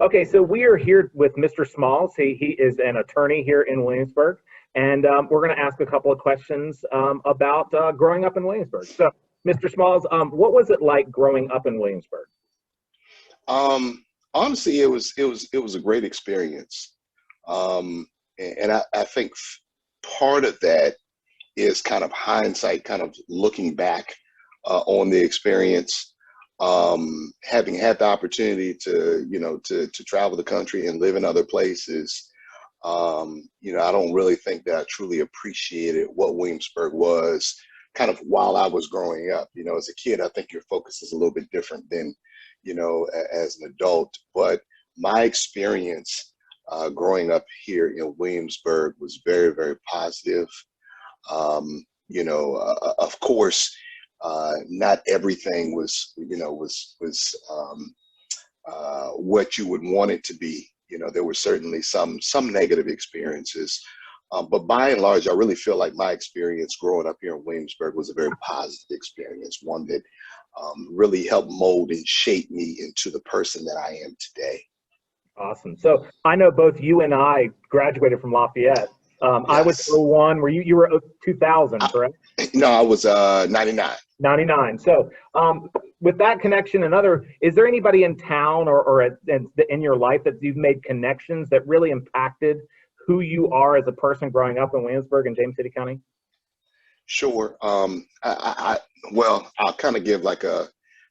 Okay, so we are here with Mr. Smalls. He is an attorney here in Williamsburg, and we're going to ask a couple of questions about growing up in Williamsburg. So, Mr. Smalls, what was it like growing up in Williamsburg? Honestly, it was a great experience, and I think part of that is kind of hindsight, kind of looking back on the experience, having had the opportunity to to travel the country and live in other places. I don't really think that I truly appreciated what Williamsburg was kind of while I was growing up. As a kid, I think your focus is a little bit different than as an adult. But my experience growing up here in Williamsburg was very, very positive. Of course, not everything was what you would want it to be. There were certainly some negative experiences, but by and large, I really feel like my experience growing up here in Williamsburg was a very positive experience, one that really helped mold and shape me into the person that I am today. Awesome. So I know both you and I graduated from Lafayette. I was Yes. '01. You were 2000, correct? No, I was 99. 99. So, with that connection and is there anybody in town in your life that you've made connections that really impacted who you are as a person growing up in Williamsburg and James City County? Sure. Well, I'll kind of give like a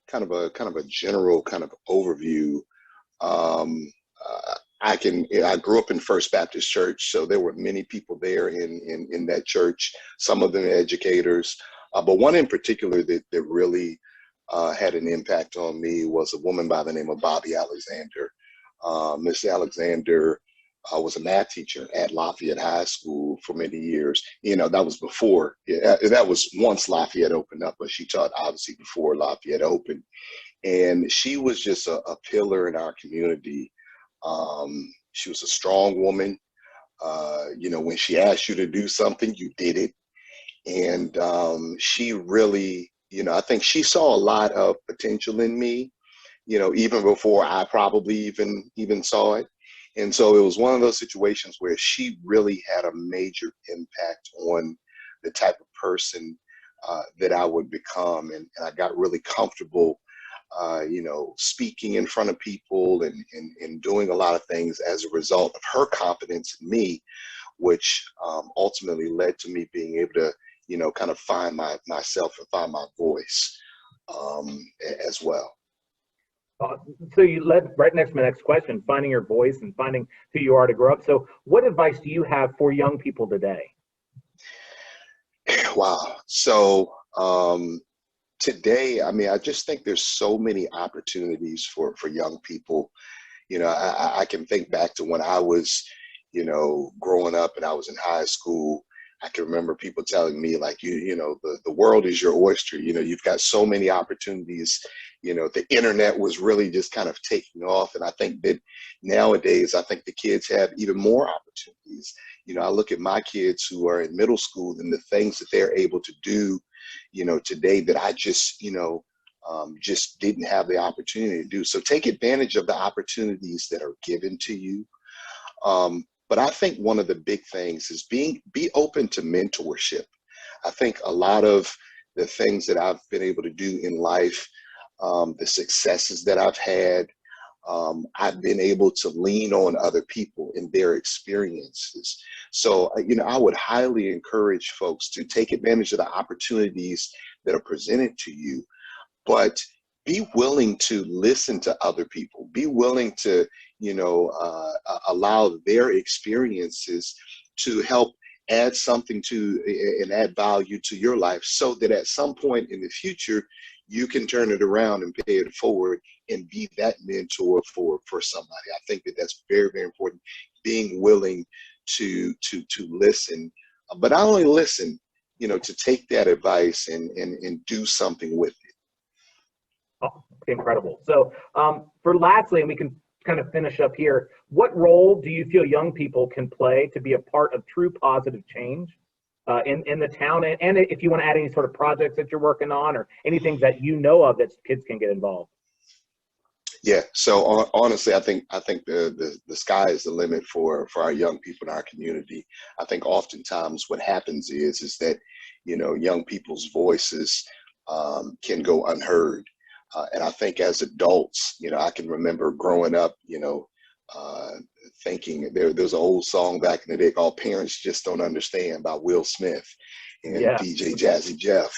kind of a general kind of overview. I grew up in First Baptist Church, so there were many people there in that church. Some of them educators, but one in particular that really had an impact on me was a woman by the name of Bobby Alexander. Miss Alexander was a math teacher at Lafayette High School for many years. That was before, yeah, that was once Lafayette opened up, but she taught obviously before Lafayette opened. And she was just a pillar in our community. She was a strong woman. When she asked you to do something, you did it. And she really, I think she saw a lot of potential in me, even before I probably even saw it. And so it was one of those situations where she really had a major impact on the type of person that I would become. And I got really comfortable, speaking in front of people and doing a lot of things as a result of her confidence in me, which ultimately led to me being able to, kind of find myself and find my voice as well. So you led right next to my next question, finding your voice and finding who you are to grow up. So what advice do you have for young people today? Wow. So today, I mean, I just think there's so many opportunities for young people. I can think back to when I was, growing up and I was in high school. I can remember people telling me like, the world is your oyster. You've got so many opportunities. The internet was really just kind of taking off. And I think that nowadays, I think the kids have even more opportunities. I look at my kids who are in middle school and the things that they're able to do, today that I just didn't have the opportunity to do. So take advantage of the opportunities that are given to you. But I think one of the big things is be open to mentorship. I think a lot of the things that I've been able to do in life, the successes that I've had, I've been able to lean on other people and their experiences. So, I would highly encourage folks to take advantage of the opportunities that are presented to you, but be willing to listen to other people. Be willing to, allow their experiences to help add something to and add value to your life so that at some point in the future, you can turn it around and pay it forward and be that mentor for somebody. I think that that's very, very important. Being willing to listen, but not only listen, to take that advice and do something with it. Oh, incredible. So for lastly, and we can kind of finish up here, what role do you feel young people can play to be a part of true positive change in the town? And if you want to add any sort of projects that you're working on or anything that you know of that kids can get involved. Yeah. So honestly, I think the sky is the limit for our young people in our community. I think oftentimes what happens is that young people's voices can go unheard, and I think as adults, I can remember growing up, uh, thinking there's an old song back in the day called "Parents Just Don't Understand" by Will Smith and Yes. DJ Jazzy Jeff,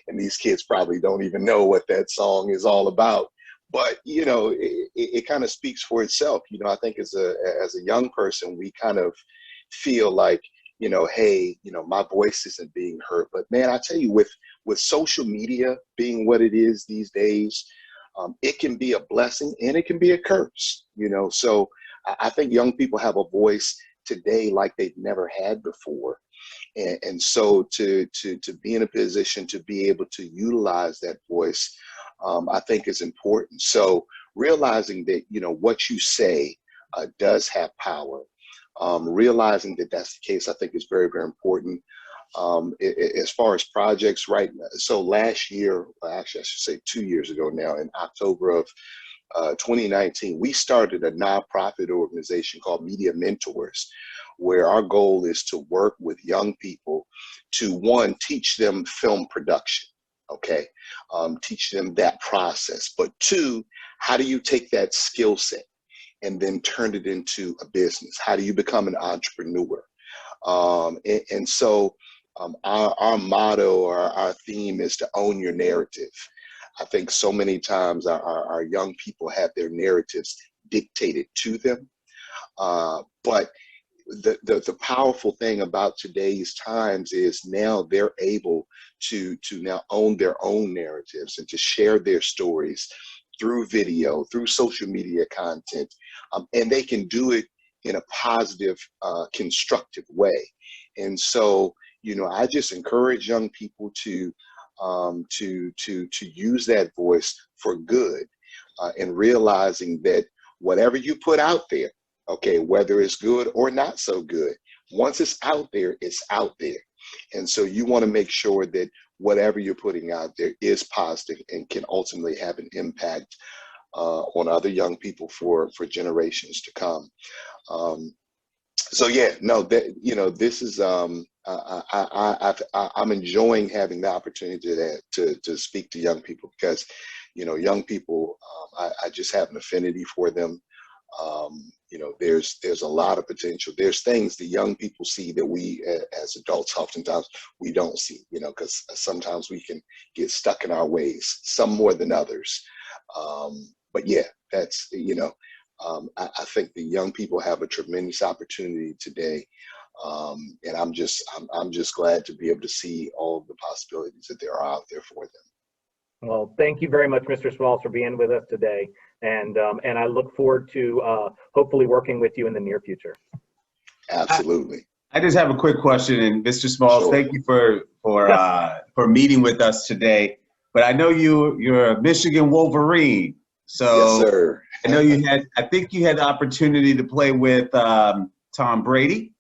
and these kids probably don't even know what that song is all about, but it kind of speaks for itself. I think as a young person, we kind of feel like, hey, my voice isn't being heard. But man, I tell you, with social media being what it is these days, it can be a blessing and it can be a curse. So I think young people have a voice today like they've never had before, and so to be in a position to be able to utilize that voice, I think is important. So realizing that what you say does have power, realizing that that's the case, I think is very, very important. As far as projects, right? So last year, well, actually, I should say 2 years ago now, in October of 2019, we started a nonprofit organization called Media Mentors, where our goal is to work with young people to, one, teach them film production, okay, teach them that process, but two, how do you take that skill set and then turn it into a business? How do you become an entrepreneur? And so our motto or our theme is to own your narrative. I think so many times our young people have their narratives dictated to them. But the powerful thing about today's times is now they're able to now own their own narratives and to share their stories through video, through social media content, and they can do it in a positive, constructive way. And so, I just encourage young people to use that voice for good, and realizing that whatever you put out there, okay, whether it's good or not so good, once it's out there, it's out there. And so you want to make sure that whatever you're putting out there is positive and can ultimately have an impact on other young people for generations to come. Um, so yeah, no, that this is I'm enjoying having the opportunity to speak to young people, because young people, I just have an affinity for them. There's a lot of potential. There's things that young people see that we as adults oftentimes we don't see, because sometimes we can get stuck in our ways, some more than others. But yeah, that's I think the young people have a tremendous opportunity today, and I'm just glad to be able to see all of the possibilities that there are out there for them. Well, thank you very much, Mr. Smalls, for being with us today, and I look forward to hopefully working with you in the near future. Absolutely. I just have a quick question, and Mr. Smalls, Sure. thank you for meeting with us today. But I know you're a Michigan Wolverine, so Yes, sir. I know I think you had the opportunity to play with Tom Brady.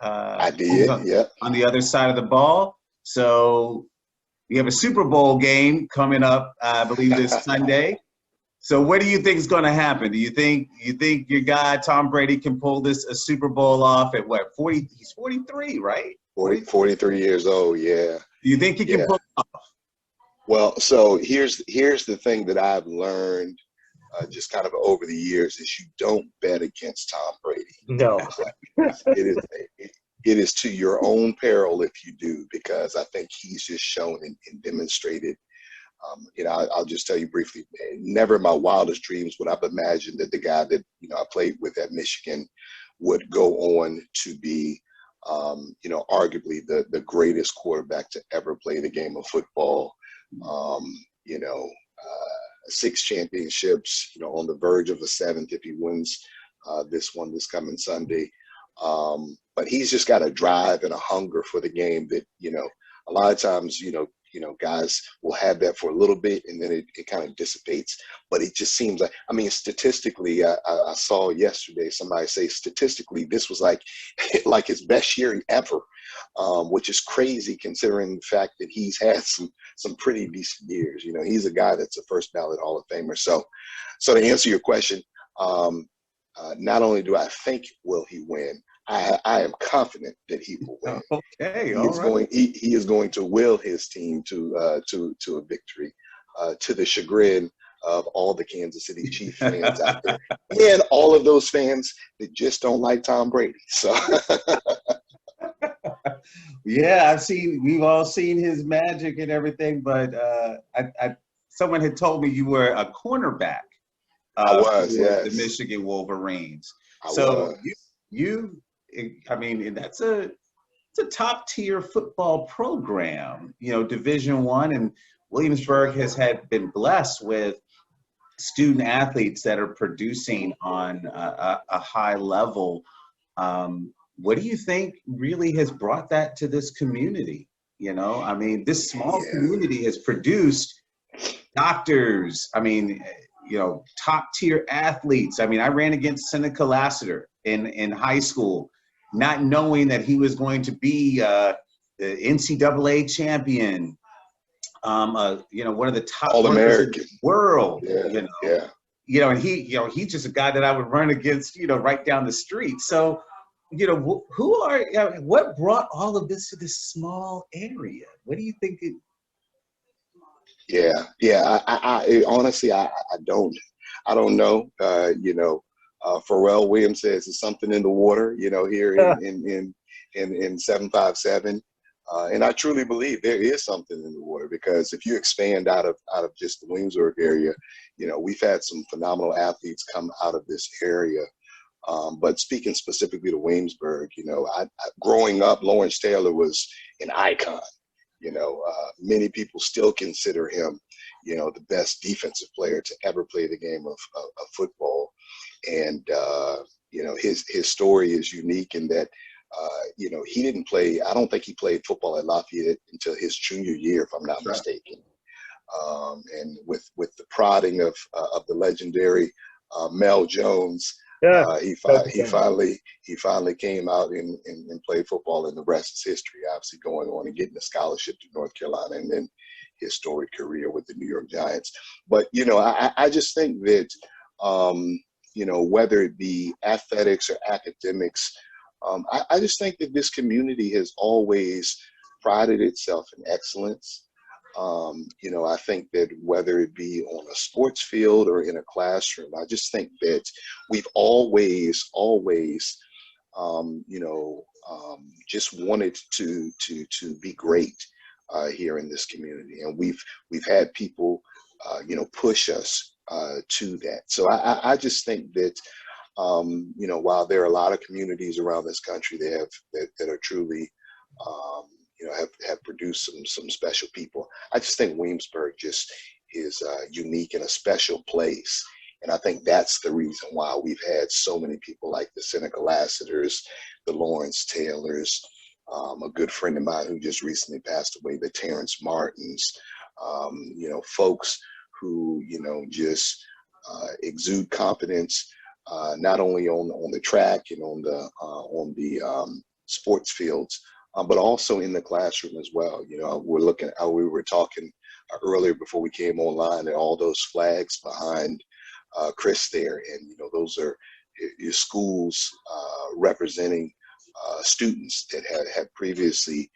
I did. Yep. On the other side of the ball. So we have a Super Bowl game coming up, I believe, this Sunday. So what do you think is going to happen? Do you think your guy Tom Brady can pull a Super Bowl off at what, 40? He's 43, right? 43 years old. Yeah. Do you think he can pull it off? Well, so here's the thing that I've learned just kind of over the years is you don't bet against Tom Brady. No. It is to your own peril if you do, because I think he's just shown and demonstrated. I'll just tell you briefly, never in my wildest dreams would I've imagined that the guy that, I played with at Michigan would go on to be, arguably the greatest quarterback to ever play the game of football. 6 championships, on the verge of a 7th if he wins this coming Sunday. But he's just got a drive and a hunger for the game that, a lot of times, guys will have that for a little bit and then it kind of dissipates. But it just seems like, statistically, I saw yesterday somebody say statistically this was like his best year ever, which is crazy considering the fact that he's had some pretty decent years. He's a guy that's a first ballot Hall of Famer. So So to answer your question, not only do I think will he win, I am confident that he will win. Okay, all right. He is going to will his team to a victory, to the chagrin of all the Kansas City Chiefs fans out there, and all of those fans that just don't like Tom Brady. So, yeah, we've all seen his magic and everything, but someone had told me you were a cornerback I was, for yes, the Michigan Wolverines. I So was. I mean, it's a top tier football program, Division I, and Williamsburg has been blessed with student athletes that are producing on a high level. What do you think really has brought that to this community? I mean, this small community has produced doctors. I mean, top tier athletes. I mean, I ran against Seneca Lassiter in high school, not knowing that he was going to be the NCAA champion, one of the top All runners in American. the world, Yeah. And he's just a guy that I would run against, right down the street. So, what brought all of this to this small area? What do you think? Yeah. I honestly, I don't know. Pharrell Williams says there's something in the water, here in 757. And I truly believe there is something in the water, because if you expand out of just the Williamsburg area, we've had some phenomenal athletes come out of this area. But speaking specifically to Williamsburg, growing up, Lawrence Taylor was an icon. Many people still consider him, the best defensive player to ever play the game of football. And, his story is unique in that, he didn't play, I don't think he played football at Lafayette until his junior year, if I'm not mistaken. And with the prodding of the legendary Mel Jones, he finally came out and played football, and the rest is history. Obviously, going on and getting a scholarship to North Carolina, and then his storied career with the New York Giants. But I just think that whether it be athletics or academics, I just think that this community has always prided itself in excellence. I think that whether it be on a sports field or in a classroom, I just think that we've always, just wanted to be great here in this community, and we've had people, push us to that. So I just think that, while there are a lot of communities around this country that are truly, have produced some special people, I just think Williamsburg just is unique and a special place. And I think that's the reason why we've had so many people like the Seneca Lassiters, the Lawrence Taylors, a good friend of mine who just recently passed away, the Terrence Martins, folks who, just exude competence, not only on the track and on the sports fields, but also in the classroom as well. We were talking earlier before we came online, and all those flags behind Chris there, and those are your schools representing students that had previously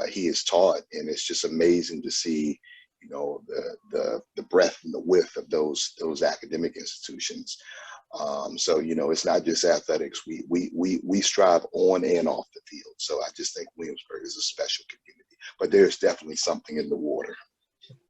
he has taught, and it's just amazing to see the breadth and the width of those academic institutions. So it's not just athletics. We strive on and off the field. So I just think Williamsburg is a special community, but there's definitely something in the water.